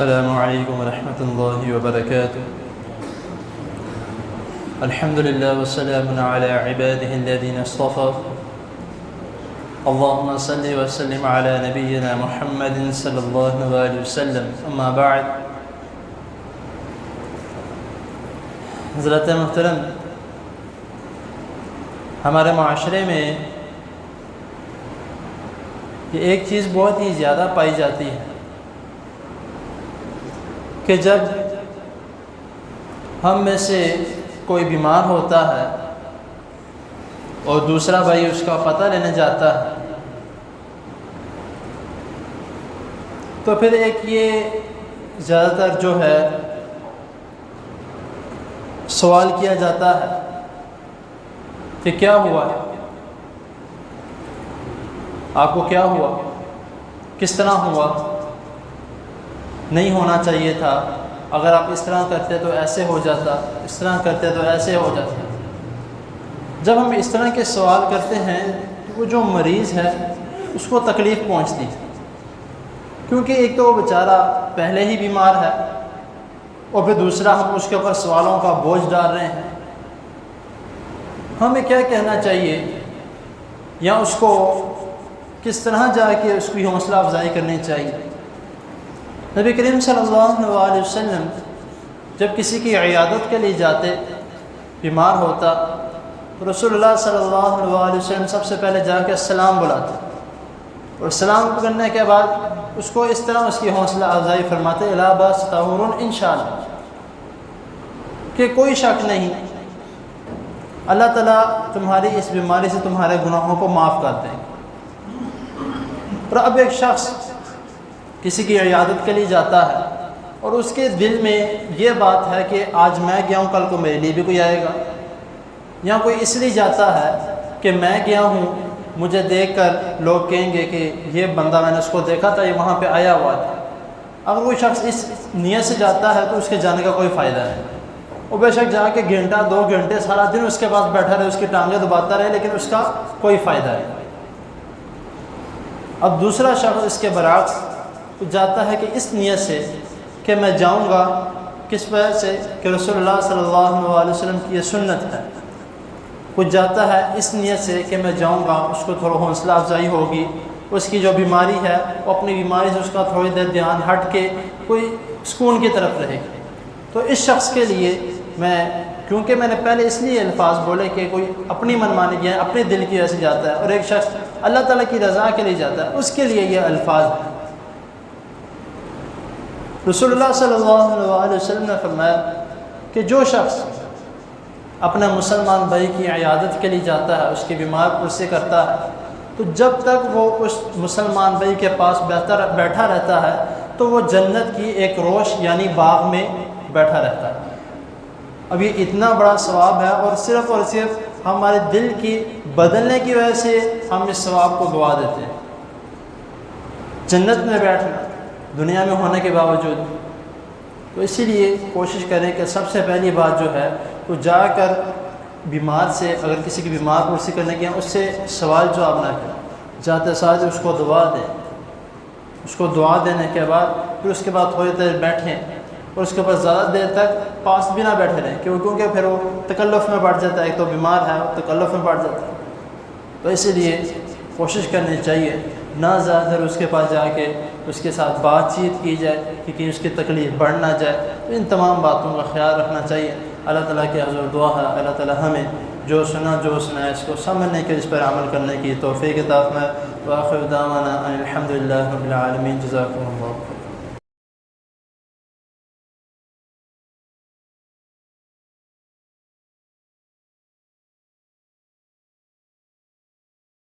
السلام علیکم ورحمۃ اللہ وبرکاتہ. الحمد للہ والسلام علی عباده الذین اصطفى. اللهم صل وسلم على نبینا محمد صلی اللہ علیہ وسلم. اما بعد. حضرت محترم، ہمارے معاشرے میں یہ ایک چیز بہت ہی زیادہ پائی جاتی ہے کہ جب ہم میں سے کوئی بیمار ہوتا ہے اور دوسرا بھائی اس کا پتہ لینے جاتا ہے تو پھر ایک یہ زیادہ تر جو ہے سوال کیا جاتا ہے کہ کیا ہوا ہے، آپ کو کیا ہوا، کس طرح ہوا، نہیں ہونا چاہیے تھا، اگر آپ اس طرح کرتے تو ایسے ہو جاتا، اس طرح کرتے تو ایسے ہو جاتا. جب ہم اس طرح کے سوال کرتے ہیں تو وہ جو مریض ہے اس کو تکلیف پہنچتی ہے، کیونکہ ایک تو وہ بیچارہ پہلے ہی بیمار ہے اور پھر دوسرا ہم اس کے اوپر سوالوں کا بوجھ ڈال رہے ہیں. ہمیں کیا کہنا چاہیے یا اس کو کس طرح جا کے اس کی حوصلہ افزائی کرنی چاہیے؟ نبی کریم صلی اللہ علیہ وسلم جب کسی کی عیادت کے لیے جاتے، بیمار ہوتا، رسول اللہ صلی اللہ علیہ وسلم سب سے پہلے جا کے السلام بلاتے اور سلام کرنے کے بعد اس کو اس طرح اس کی حوصلہ افزائی فرماتے، الا باس طہور انشاءاللہ، کہ کوئی شک نہیں، اللہ تعالیٰ تمہاری اس بیماری سے تمہارے گناہوں کو معاف کر دیں گے. اور اب ایک شخص کسی کی عیادت کے لیے جاتا ہے اور اس کے دل میں یہ بات ہے کہ آج میں گیا ہوں، کل کو میرے لیے بھی کوئی آئے گا، یا کوئی اس لیے جاتا ہے کہ میں گیا ہوں، مجھے دیکھ کر لوگ کہیں گے کہ یہ بندہ میں نے اس کو دیکھا تھا، یہ وہاں پہ آیا ہوا تھا. اگر کوئی شخص اس نیت سے جاتا ہے تو اس کے جانے کا کوئی فائدہ نہیں. وہ بے شک جا کے گھنٹہ 2 گھنٹے سارا دن اس کے پاس بیٹھا رہے، اس کی ٹانگیں دباتا رہے، لیکن اس کا کوئی فائدہ نہیں. اب دوسرا شخص اس کے برعکس جاتا ہے کہ اس نیت سے کہ میں جاؤں گا، کس وجہ سے کہ رسول اللہ صلی اللہ علیہ وسلم کی یہ سنت ہے. کچھ جاتا ہے اس نیت سے کہ میں جاؤں گا، اس کو تھوڑا حوصلہ افزائی ہوگی، اس کی جو بیماری ہے وہ اپنی بیماری سے اس کا تھوڑی دیر دھیان ہٹ کے کوئی سکون کی طرف رہے گی. تو اس شخص کے لیے کیونکہ میں نے پہلے اس لیے الفاظ بولے کہ کوئی اپنی منمانی ہے، اپنے دل کی وجہ سے جاتا ہے، اور ایک شخص اللہ تعالیٰ کی رضا کے لیے جاتا ہے، اس کے لیے یہ الفاظ ہیں. رسول اللہ صلی اللہ علیہ وسلم نے فرمایا کہ جو شخص اپنے مسلمان بھائی کی عیادت کے لیے جاتا ہے، اس کی بیمار پرسی کرتا ہے، تو جب تک وہ اس مسلمان بھائی کے پاس بیٹھا رہتا ہے تو وہ جنت کی ایک روش یعنی باغ میں بیٹھا رہتا ہے. اب یہ اتنا بڑا ثواب ہے، اور صرف ہمارے دل کی بدلنے کی وجہ سے ہم اس ثواب کو گوا دیتے ہیں. جنت میں بیٹھنا دنیا میں ہونے کے باوجود. تو اسی لیے کوشش کریں کہ سب سے پہلی بات جو ہے تو جا کر بیمار سے، اگر کسی کی بیمار پرسی کرنے کی ہے، اس سے سوال جواب نہ کریں، جاتے ساتھ اس کو دعا دیں. اس کو دعا دینے کے بعد پھر اس کے بعد تھوڑی دیر بیٹھیں، اور اس کے بعد زیادہ دیر تک پاس بھی نہ بیٹھے رہیں، کیونکہ پھر وہ تکلف میں بڑھ جاتا ہے. ایک تو بیمار ہے، وہ تکلف میں بڑھ جاتا ہے. تو اسی لیے کوشش کرنی چاہیے نہ زیادہ دیر اس کے پاس جا کے اس کے ساتھ بات چیت کی جائے کہ اس کی تکلیف بڑھ نہ جائے. تو ان تمام باتوں کا خیال رکھنا چاہیے. اللہ تعالیٰ کی حضور دعا ہے اللہ تعالیٰ ہمیں جو سنا اس کو سمجھنے کے، اس پر عمل کرنے کی توفیق عطا فرمائے. وآخر دعوانا ان الحمد للہ رب العالمین. جزاکم اللہ.